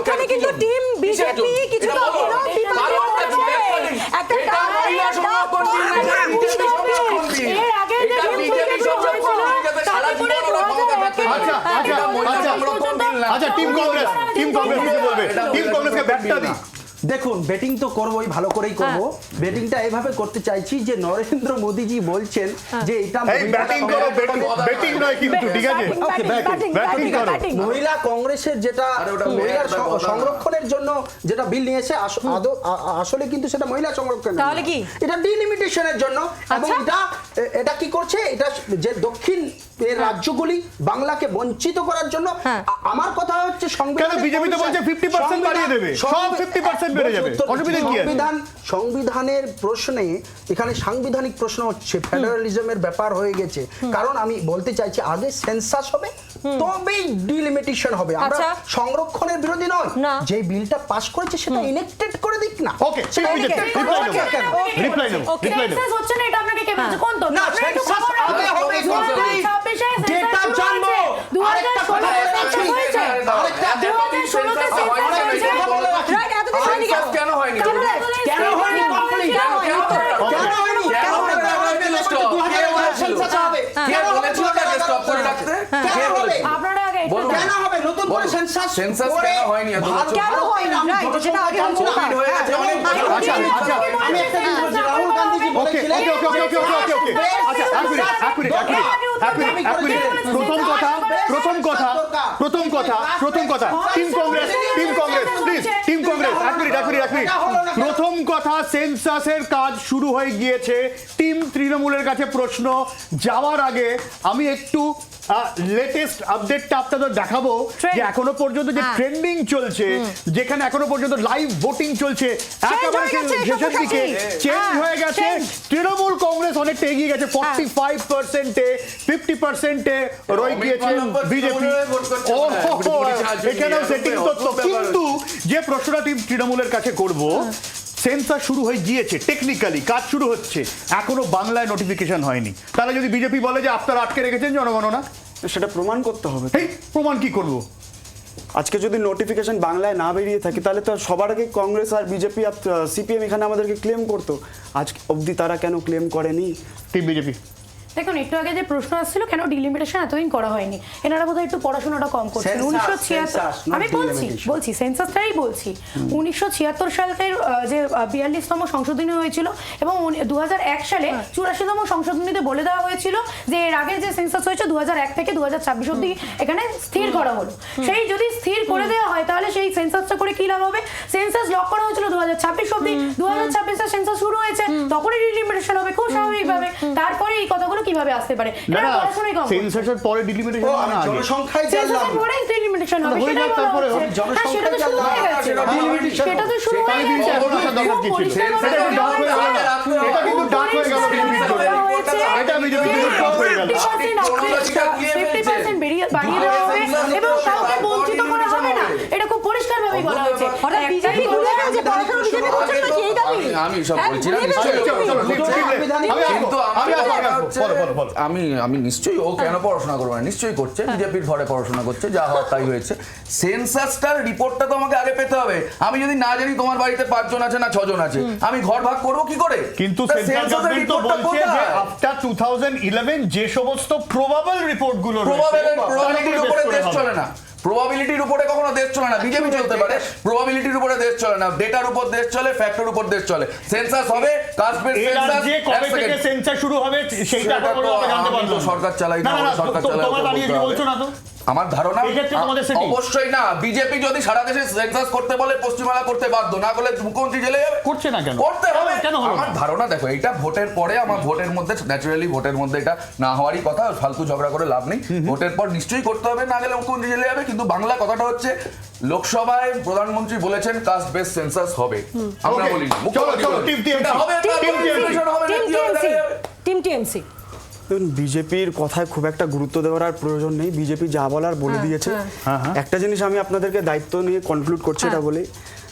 জন্য কিন্তু টিম বিজেপি কিছু একটা এটা মহিলা সংরক্ষণ বিল না, এটা বিজেপি সংরক্ষণ বিল। এর আগে যে এটা বিজেপি সংরক্ষণ বিল, যাতে সারা জীবন ওরা ক্ষমতা থাকতে পারে। আচ্ছা, আচ্ছা, এটা মহিলা আচ্ছা। সংরক্ষণ বিল না। আচ্ছা, টিম কংগ্রেস কি বলবে? টিম কংগ্রেসকে ব্যাটটা দিই। দেখুন বেটিং তো করবোই, ভালো করেই করব। বেটিংটা এভাবে করতে চাইছি যে নরেন্দ্র মোদীজি বলছেন যে এটা এই ব্যাটিং করো, ব্যাটিং নয় কিন্তু, ঠিক আছে? ব্যাটিং করো। মহিলা কংগ্রেসের যেটা আরে ওটা মহিলার মেয়ের কথা। সংরক্ষণের জন্য যেটা বিল নিয়ে এসে আসলে কিন্তু সেটা মহিলা সংরক্ষণ তাহলে কি? এটা ডিলিমিটেশনের জন্য। এবং আচ্ছা। এটা কি করছে, এটা যে দক্ষিণ এর রাজ্যগুলি বাংলাকে বঞ্চিত করার জন্য। হ্যাঁ। আমার কথা হচ্ছে কেন বিজেপি তো বলছে 50% বাড়িয়ে দেবে, সব 50% বেড়ে যাবে, অসুবিধা কি আছে? সংবিধানের প্রশ্নে এখানে সাংবিধানিক প্রশ্ন হচ্ছে, ফেডারালিজমের ব্যাপার হয়ে গেছে। কারণ আমি বলতে চাইছি আগে সেন্সাস হবে, তবেই ডিলিমিটেশন হবে। আমরা আচ্ছা। সংরক্ষণের বিরোধী নয়, না। যে বিলটা পাস করেছে সেটা ইনেক্টেড করে দিক না। ওকে, রিপ্লাই নেব। সেন্সাস হচ্ছে না, এটা আপনাকে কে বলছে? কোন তথ্য? না, আপনারা একটু সেন্সাস খবর রাখুন। আগে হবে, 2026 এ যেটা সেন্সাস শুরু জানবো। হয়েছে। 2016 তে সেন্সাস হয়েছে। 2016 তে সেন্সাস হয়েছে। রাইট, এতদিন হয়নি কেন? কেন হয়নি? কেন হয়নি? কেন হয়নি? কেন হয়নি? কেন হয়নি? কেন হয়নি? সেন্সাস হবে। কে বলেছিল তাকে স্টপ করে রাখতে? কেন হবে? আপনারা আগে একটু বলুন। কেন হবে? নতুন করে বলুন। সেন্সাস সেন্সাস কেন হয়নি এত বছর? কেন হয়নি? রাইট, যেটা আগে হচ্ছিল না। কোভিড হয়ে গেছে অনেক বছর। আচ্ছা, আচ্ছা। আমি একটা জিনিস বলছি, রাহুল গান্ধীজি ওকে, বলেছিলেন আচ্ছা, এক মিনিট। প্রথম কথা, team Congress, please, team Congress, এক মিনিট। প্রথম কথা, সেন্সাসের কাজ শুরু হয়ে গিয়েছে। টিম তৃণমূলের কাছে প্রশ্ন যাওয়ার আগে আমি একটু লেটেস্ট আপডেটটা আপনাদের দেখাবো যে এখনো পর্যন্ত যে ট্রেন্ডিং চলছে, যেখানে এখনো পর্যন্ত লাইভ ভোটিং চলছে, একেবারে শেষের দিকে চেঞ্জ হয়ে গেছে। তৃণমূল কংগ্রেস অনেকটা এগিয়ে গেছে, 45%-এ, 50%-এ রয়ে গিয়েছে বিজেপি। এখানেও সেটিং তথ্য। কিন্তু যে প্রশ্নটা টিম তৃণমূলের কাছে করব, সেন্সাস শুরু হয়ে গিয়েছে, টেকনিক্যালি কাজ শুরু হচ্ছে, এখনো বাংলায় নোটিফিকেশন হয়নি। তাহলে যদি বিজেপি বলে যে আপনারা আটকে রেখেছেন জনগণনা, সেটা প্রমাণ করতে হবে। এই প্রমাণ কি করবো? আজকে যদি নোটিফিকেশন বাংলায় না বেরিয়ে থাকে তাহলে তো সবার আগে কংগ্রেস আর বিজেপি আর সিপিএম এখানে আমাদেরকে ক্লেম করতো। আজ অবধি তারা কেন ক্লেম করেনি? টিম বিজেপি দেখুন, একটু আগে যে প্রশ্ন আসছিল কেন ডিলিমিটেশন এতদিন করা হয়নি, এনারা বোধহয় একটু পড়াশোনাটা কম করছেন। Census, 1976 not আমি delimitation. বলছি সেন্সাসটাই বলছি। 1976 সালের যে 42তম সংশোধনী হয়েছিল এবং 2001 সালে 84তম সংশোধনীতে বলে দেওয়া হয়েছিল যে এর আগে যে সেন্সাস হয়েছে 2001 থেকে 2026 অবধি এখানে স্থির করা হলো। সেই যদি স্থির করে দেওয়া হয় তাহলে সেই সেন্সাসটা করে কি লাভ হবে? সেন্সাস লক করা হয়েছিল 2026 অবধি, 2026 সেন্সাস শুরু হয়েছে, তখনই ডিলিমিটেশন হবে খুব স্বাভাবিকভাবে। তারপরে এই কথাগুলো কিভাবে আসতে পারে? না, এরা পড়াশোনাই কম করে। সেন্সাসের পরে ডিলিমিটেশন ও, আমি জনসংখ্যায় জানলাম। সেন্সাসের পরেই ডিলিমিটেশন হবে, হয়ে সেটাই যাক, বলা তারপরে হচ্ছে। হ্যাঁ, সেটা তো শুরু হয়ে গেছে। সেটা তো শুরু হয়ে গেছে। এটা কিন্তু ডাক হয়ে গেল বিজেপির জন্য। এটা বিজেপির জন্য ডাক হয়ে গেল। 50% বাড়িয়ে দেওয়া হবে এবং কাউকে বঞ্চিত করা হবে না, এটা খুব পরিষ্কারভাবেই বলা হয়েছে। হঠাৎ বিজেপি বলে গেল যে পড়াশোনা বিজেপি করছে না, কি এই দাবি? আমি সব হ্যাঁ, বলছি না, বিজেপি নিশ্চয়ই। কিন্তু আমি নিশ্চয়ই, ও কেন পড়াশোনা করবে না, নিশ্চয়ই করছে, বিজেপির ঘরে পড়াশোনা করছে, যা হওয়ার তাই হয়েছে। সেন্সাসটার রিপোর্টটা তো আমাকে আগে পেতে হবে। আমি যদি না জানি তোমার বাড়িতে 5 জন আছে না 6 জন আছে, আমি ঘর ভাগ করবো কি করে? কিন্তু তা সেন্ট্রাল census-এর গভর্নমেন্ট তো রিপোর্টটা বলছে যে কোথায়? আফটার 2011 যে সমস্ত প্রবাবল রিপোর্ট গুলো প্রবাবিলিটির উপরে দেশ চলে না। প্রবাবিলিটির উপরে কখনো দেশ চলে না। বিজেপি চলতে পারে, প্রবাবিলিটির উপরে দেশ চলে না। ডেটার উপর দেশ চলে, ফ্যাক্টর উপর দেশ চলে। সেন্সাস হবে, কাস্ট বেস সেন্সাস। যে কবে থেকে সেন্সাস শুরু হবে সেইটা সেটা তো জানতে আমি তো পারলাম। সরকার চালাই না, না, সরকার চালাই তোমার দাঁড়িয়ে কি বলছো না তো? আমার ধারণা এক্ষেত্রে তোমাদের setting? অবশ্যই না। বিজেপি যদি সারা দেশে সেন্সাস করতে বলে পশ্চিমবাংলা করতে বাধ্য, না করলে মুখ্যমন্ত্রী জেলে যাবে। করছে না কেন? করতে হবে। কেন হলো আমার না? ধারণা দেখো, এটা ভোটের পরে, আমার ভোটের মধ্যে ন্যাচারালি ভোটের মধ্যে এটা না হওয়ারই কথা, ফালতু ঝগড়া করে লাভ নেই। ভোটের পর নিশ্চয়ই করতে হবে, না গেলে মুখ্যমন্ত্রী জেলে যাবে। কিন্তু বাংলা কথাটা হচ্ছে, লোকসভায় প্রধানমন্ত্রী বলেছেন কাস্ট বেস সেন্সাস হবে, আমরা Okay, বলি চলো, team TMC, team TMC। Team TMC দেখুন, বিজেপির কথায় খুব একটা গুরুত্ব দেওয়ার আর প্রয়োজন নেই। বিজেপি যা বলার বলে দিয়েছে। একটা জিনিস আমি আপনাদেরকে দায়িত্ব নিয়ে কনক্লুড করছি, এটা বলে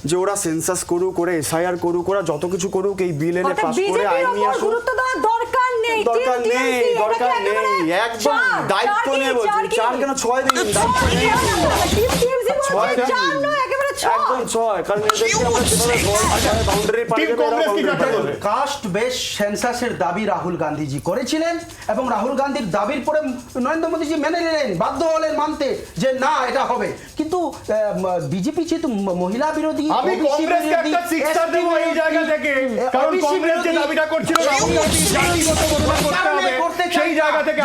যে ওরা সেন্সাস করুক, ওরা এসআইআর করুক, ওরা যত কিছু করুক, এই বিল এনে পাস করে আইন নিয়ে আসুক, গুরুত্ব দেওয়ার দরকার নেই। দরকার টিম নেই, TMC, দরকার এটাকে নেই। একেবারে একদম চার, দায়িত্ব চার নিয়ে কি, বলছি। চার কি? 4 কেন 6 দিন দায়িত্ব নেই। টিম টিএমসি বলছে ছয়টা? 4 নয়, একেবারে একদম ছয়, কারণ এদেরকে আমরা যেভাবে বাউন্ডারি পার টিম কংগ্রেস কি কাকে বলবে? কাস্ট বেস সেন্সাসের দাবি রাহুল গান্ধীজি করেছিলেন এবং রাহুল গান্ধীর দাবির পরে নরেন্দ্র মোদীজি মেনে নিলেন, বাধ্য হলেন মানতে যে না এটা হবে। কিন্তু বিজেপি যেহেতু মহিলা বিরোধী, আমি OBC কংগ্রেসকে বিরোধী, একটা শিক্ষা ST দেব এই জায়গা থেকে, কারণ OBC কংগ্রেস যে বিরোধী, দাবিটা করছিল রাহুল গান্ধী জাতিগত বদল করতে হবে, সেই জায়গা থেকে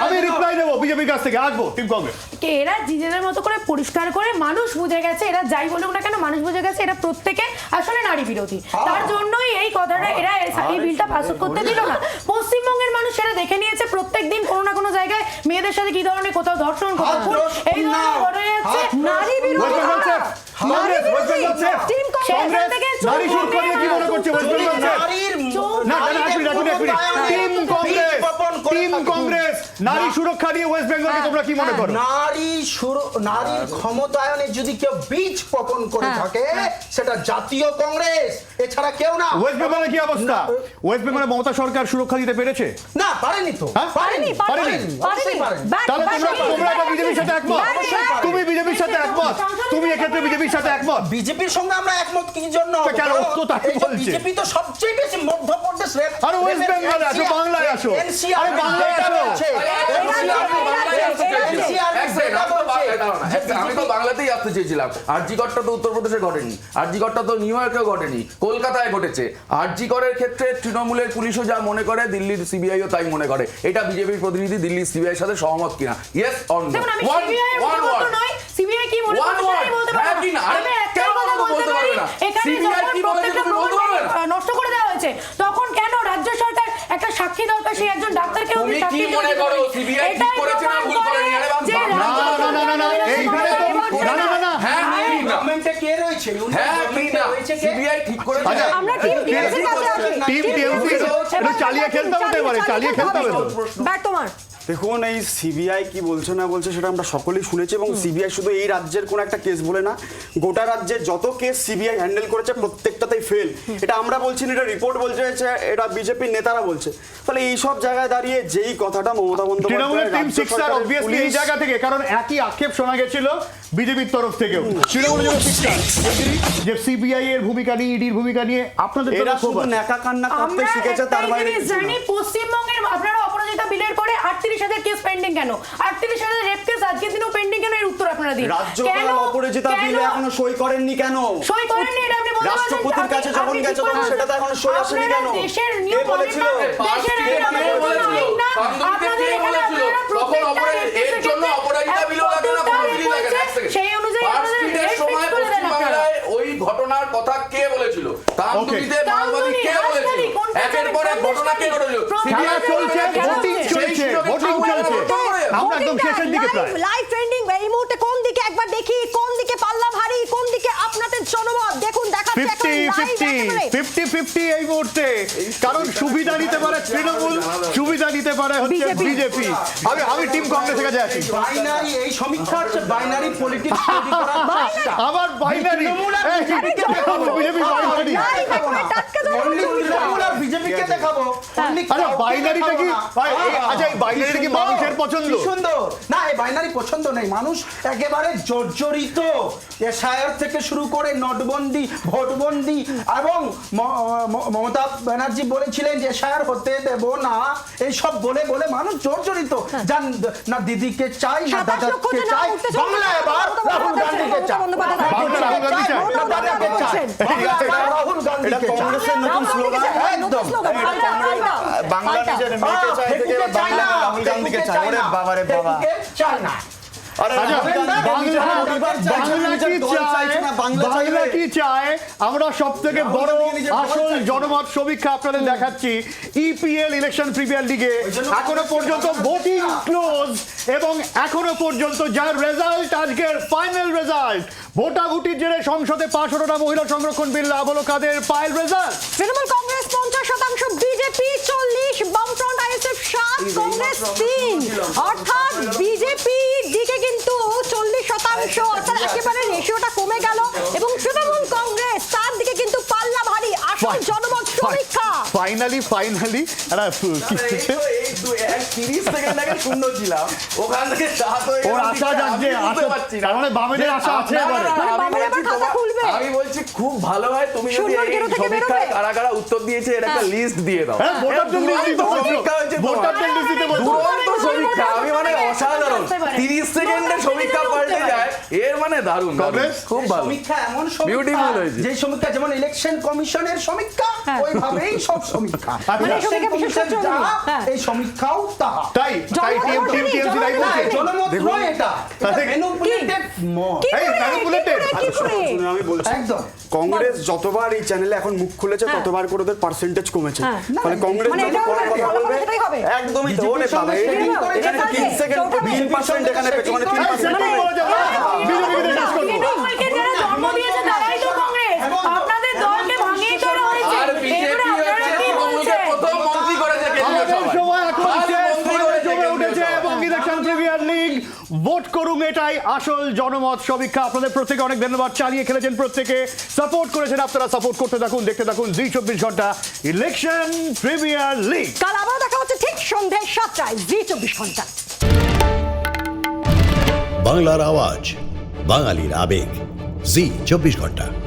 আমি রিপ্লাই দেবো বিজেপির কাছ থেকে। আসবো টিম কংগ্রেস। এরা নিজেদের মতো করে পরিষ্কার করে মানুষ বুঝে গেছে, এরা যাই বলুক না কেন মানুষ বুঝে গেছে এরা প্রত্যেকে আসলে নারী বিরোধী। তার জন্যই এই কথাটা এরা এই বিলটা পাস করতে দিল না। পশ্চিমবঙ্গের মানুষ এরা দেখে নিয়েছে প্রত্যেকদিন কোনো না কোনো জায়গায় মেয়েদের সাথে কি ধরনের কোথাও ধর্ষণ, কোথাও খুন, এই ধরনের ঘটনা যাচ্ছে। নারী বিরোধী Congress West Bengal sir, team Congress নারী সুরক্ষা নিয়ে কি মনে করছে West Bengal sir? Team Congress নারী সুরক্ষা নিয়ে ওয়েস্ট বেঙ্গলকে তোমরা কি মনে করো? নারীর ক্ষমতায়নে যদি কেউ বীজ বপন করে থাকে সেটা জাতীয় কংগ্রেস, এছাড়া কেউ না। ওয়েস্ট বেঙ্গলে কি অবস্থা? ওয়েস্ট বেঙ্গলে মমতা সরকার সুরক্ষা দিতে পেরেছে? না, পারেনি তো। হ্যাঁ? পারেনি। অবশ্যই পারেনি। তাহলে তোমরা এটা বিজেপির সাথে একমত? তুমি বিজেপির সাথে একমত? তুমি এক্ষেত্রে বিজেপির সাথে একমত? বিজেপির সঙ্গে আমরা একমত কি জন্য? কেন? তো তাই বলছে। বিজেপি তো সবচেয়ে বেশি মধ্যপ্রদেশ আরে ওয়েস্ট বেঙ্গলে আছো, বাংলায় আছো, আরে বাংলায় আছো। আমি তো বাংলাতেই আসতে চেয়েছিলাম। আরজিকরটা তো উত্তরপ্রদেশে ঘটেনি, আরজিকরটা তো নিউ ইয়র্কেও ঘটেনি, কলকাতায় ঘটেছে। আরজিকরের ক্ষেত্রে তৃণমূলের পুলিশও যা মনে করে, দিল্লির সিবিআইও তাই মনে করে। এটা বিজেপির প্রতিনিধি দিল্লির সিবিআইয়ের সাথে সহমত কিনা? Yes or no? One word. CBI কি মনে করছে আমি বলতে পারবো না। আমি একটাই কথা বলতে পারি, এখানে যখন প্রত্যেকটা প্রমাণ নষ্ট করে দেওয়া হয়েছে তখন কেন রাজ্য সরকার একটা সাক্ষী দরকার, সেই একজন ডাক্তারকে তুমি কি মনে করো সিবিআই ঠিক করেছে না ভুল করেনি? আরে বাবা, না, এইখানে তো না। হ্যাঁ কি না? গভর্নমেন্টে কে রয়েছে? হ্যাঁ কি না? সিবিআই ঠিক করেছে। আচ্ছা, আমরা টিম টিএমসি কাছে আছি। টিম টিএমসি এটা চালিয়ে খেলতে হতে পারে, চালিয়ে খেলতে হবে তো। ব্যাট তোমার। দেখুন, এই সিবিআই কি বলছে না বলছে সেটা আমরা সকলেই শুনেছি, এবং সিবিআই শুধু এই রাজ্যের কোন একটা কেস বলে না, গোটা রাজ্যের যত কেস সিবিআই হ্যান্ডেল করেছে প্রত্যেকটাতেই ফেল। এটা আমরা বলছি না, এটা রিপোর্ট বলছে, এটা বিজেপির নেতারা বলছে। তাহলে এই সব জায়গায় দাঁড়িয়ে যেই কথাটা মমতা তৃণমূলের টিম বন্দ্যোপাধ্যায় সিক্সার অবভিয়াসলি এই জায়গা থেকে, কারণ একই আক্ষেপ শোনা গেছিল বিজেপির তরফ থেকেও তৃণমূলের সিক্সার যে সিবিআই এর ভূমিকা নিয়ে, ইডির ভূমিকা নিয়ে আপনাদের এরা খুব শুধু ন্যাকা কান্না করতে আমরা শিখেছে, তার বাইরে একটা জিনিস জানি, পশ্চিমবঙ্গের আপনারা অপরাজিতা বিলের পরে 38,000 কেস পেন্ডিং কেন? 38,000 রেপ কেস আজকের দিনও পেন্ডিং কেন? এর উত্তর আপনারা দিন। রাজ্যপাল অপরাজিতা বিল এখনো সই করেননি কেন? সই করেননি, এটা আপনি বলতে পারছেন? রাষ্ট্রপতির কাছে যখন গেছে তখন সেটা তো এখনো সই আসেনি কেন? দেশের কে নিয়ম বলেছিল? দেশের আইন আমাদের কোনো আইন না। আপনাদের এখানে আপনারা প্রত্যেকটা এর জন্য অপরাজিতা বিলও লাগে না, কোনো বিলই লাগে না। সেই অনুযায়ী আপনাদের ফার্স্ট সময় করে দেন আপনারা। পশ্চিমবাংলায় ওই ঘটনার কথা কে বলেছিল? তামদুলিতে মাওবাদী কে বলেছিল? একের পর এক ঘটনা কে ঘটেছিল? খেলা চলছে, ভোটিং চলছে, ভোটিং চলছে। আমরা একদম শেষের দিকে প্রায়। লাইভ ট্রেন্ডিং এই মুহূর্তে কোন দিকে একবার দেখি, কোন দিকে পাল্লা ভারী, কোন দিকে আপনাদের জনমত দেখুন, দেখাচ্ছে এখন লাইভ 50-50 এই মুহূর্তে, কারণ সুবিধা নিতে পারে তৃণমূল, সুবিধা নিতে পারে হচ্ছে বিজেপি। আমি টিম কংগ্রেসের কাছে আছি। বাইনারি, এই সমীক্ষা হচ্ছে বাইনারি পলিটিক্স তৈরি করার চেষ্টা। আবার বাইনারি, বিজেপি বাইনারি। বিজেপিকে দেখাবো। আরে বাইনারিটা কি? আচ্ছা, এই বাইনারিটা কি মানুষের পছন্দ? কি সুন্দর না, এই বাইনারি পছন্দ নেই, মানুষ একেবারে জর্জরিত। এসআইআর থেকে শুরু করে নোটবন্দি, ভোটবন্দি, এবং মমতা ব্যানার্জি বলেছিলেন যে এসআইআর হতে দেব না, এই সব বলে বলে মানুষ জর্জরিত। জান না দিদিকে চাই না দাদাকে চাই, বাংলা এবার রাহুল গান্ধীকে চাই। রাহুল গান্ধীকে চাই। কংগ্রেসের নতুন স্লোগান, একদম বাংলা নিজের মেয়েকে চাই থেকে এবার বাংলা রাহুল গান্ধীকে চাই। ওরে বাবা রে বাবা, চাই না। বাংলা কি চায়? আমরা সব থেকে বড় আসল জনমত সমীক্ষা আপনাদের দেখাচ্ছি। ইপিএল ইলেকশন প্রিমিয়ার লিগে এখনো পর্যন্ত ভোটিং ক্লোজ, এবং এখনো পর্যন্ত যার রেজাল্ট আজকের ফাইনাল রেজাল্ট, ভোটাভুটির জেরে সংসদে 500টা মহিলা সংরক্ষণ বিল লাভ হলো কাদের? পায়েল রেজাল্ট। তৃণমূল কংগ্রেস 50%, বিজেপি 40, বামফ্রন্ট আইএসএফ 7, কংগ্রেস 3, অর্থাৎ বিজেপি দিকে কিন্তু 40%, অর্থাৎ একেবারে রেশিওটা কমে গেল, এবং তৃণমূল কংগ্রেস তার দিকে কিন্তু পাল্লা ভারী। আসল জনমত সমীক্ষা ফাইনালি একটা কি হচ্ছে? 30 সেকেন্ড আগে শূন্য ছিলাম, ওখান থেকে start হয়ে ওর গেল, আশা জাগছে, আমি বুঝতে পারছি না। তার মানে বামেদের আশা আছে না, না, এবারে। না, মানে আমি বামের বলছি আবার খাতা তোমার- খুলবে। আমি বলছি খুব ভালো হয় তুমি যদি শূন্যর এই গেরো থেকে সমীক্ষা বেরোবে। কারা কারা উত্তর দিয়েছে এর একটা লিস্ট দিয়ে দাও। হ্যাঁ, ভোটারদের এটা list দিতে দুরন্ত বলছো। সমীক্ষা হয়েছে তোমার। ভোটারদের list দিতে বলছো। দুরন্ত সমীক্ষা, আমি মানে অসাধারণ। 30 সেকেন্ডে সমীক্ষা পাল্টে যায়, এর মানে দারুণ, দারুণ। কংগ্রেস? খুব ভালো। সমীক্ষা এমন Beautiful হয়েছে। যে সমীক্ষা যেমন ইলেকশন কমিশনের সমীক্ষা হ্যাঁ। ওইভাবেই সব সমীক্ষা মানে ইলেকশন সমীক্ষা কমিশন বিশেষজ্ঞ যা হ্যাঁ। এই সমীক্ষাও তাহা তাই জনমত TMC তাই জনমত বলছে। জনমত নয় এটা তাহলে- ম্যানিপুলেটেড মত কি এই, করে? manipulated? কি করে? কি করে? শুনুন, আমি বলছি একদম কংগ্রেস যতবার এই চ্যানেলে এখন মুখ খুলেছে হ্যাঁ। ততবার করে ওদের পার্সেন্টেজ কমেছে হ্যাঁ। ফলে কংগ্রেস মানে যত এটাও কম কথা ফলাফল বলবে সেটাই হবে। একদমই তো BJP ওরে র সঙ্গে বাবা, setting এখানে করেছে, এখানে 3 সেকেন্ড চৌকাঠে। 20% এখানে পেয়েছে, মানে 3% সেটিং করা যাবে না। বিজেপিকে দিয়ে শেষ করবো। তৃণমূলকে যারা জন্ম দিয়েছে তারাই তো কংগ্রেস, আপনাদের দলকে ভাঙিয়ে তোলা হয়েছে। আর বিজেপি এবারে আপনারা হচ্ছে কি তৃণমূলকে বলছেন? প্রথম মন্ত্রী করেছে কেন্দ্রীয় আমাদের সভায়। সময় এখন আর শেষ, মন্ত্রী ফাইনাল করেছে জমে কেন্দ্রীয় উঠেছে সভায়। এবং ইলেকশন প্রিমিয়ার লিগ ভোট করুন, এটাই আসল জনমত সমীক্ষা। আপনাদের প্রত্যেকে অনেক ধন্যবাদ, চালিয়ে খেলেছেন প্রত্যেকে, সাপোর্ট করেছেন আপনারা, সাপোর্ট করতে থাকুন, দেখতে থাকুন জি 24 ঘন্টা ইলেকশন প্রিমিয়ার লিগ। কাল আবার দেখা হচ্ছে ঠিক সন্ধ্যে 7টায় জি 24 ঘন্টা। বাংলার আওয়াজ, বাঙালির আবেগ, জি 24 ঘন্টা।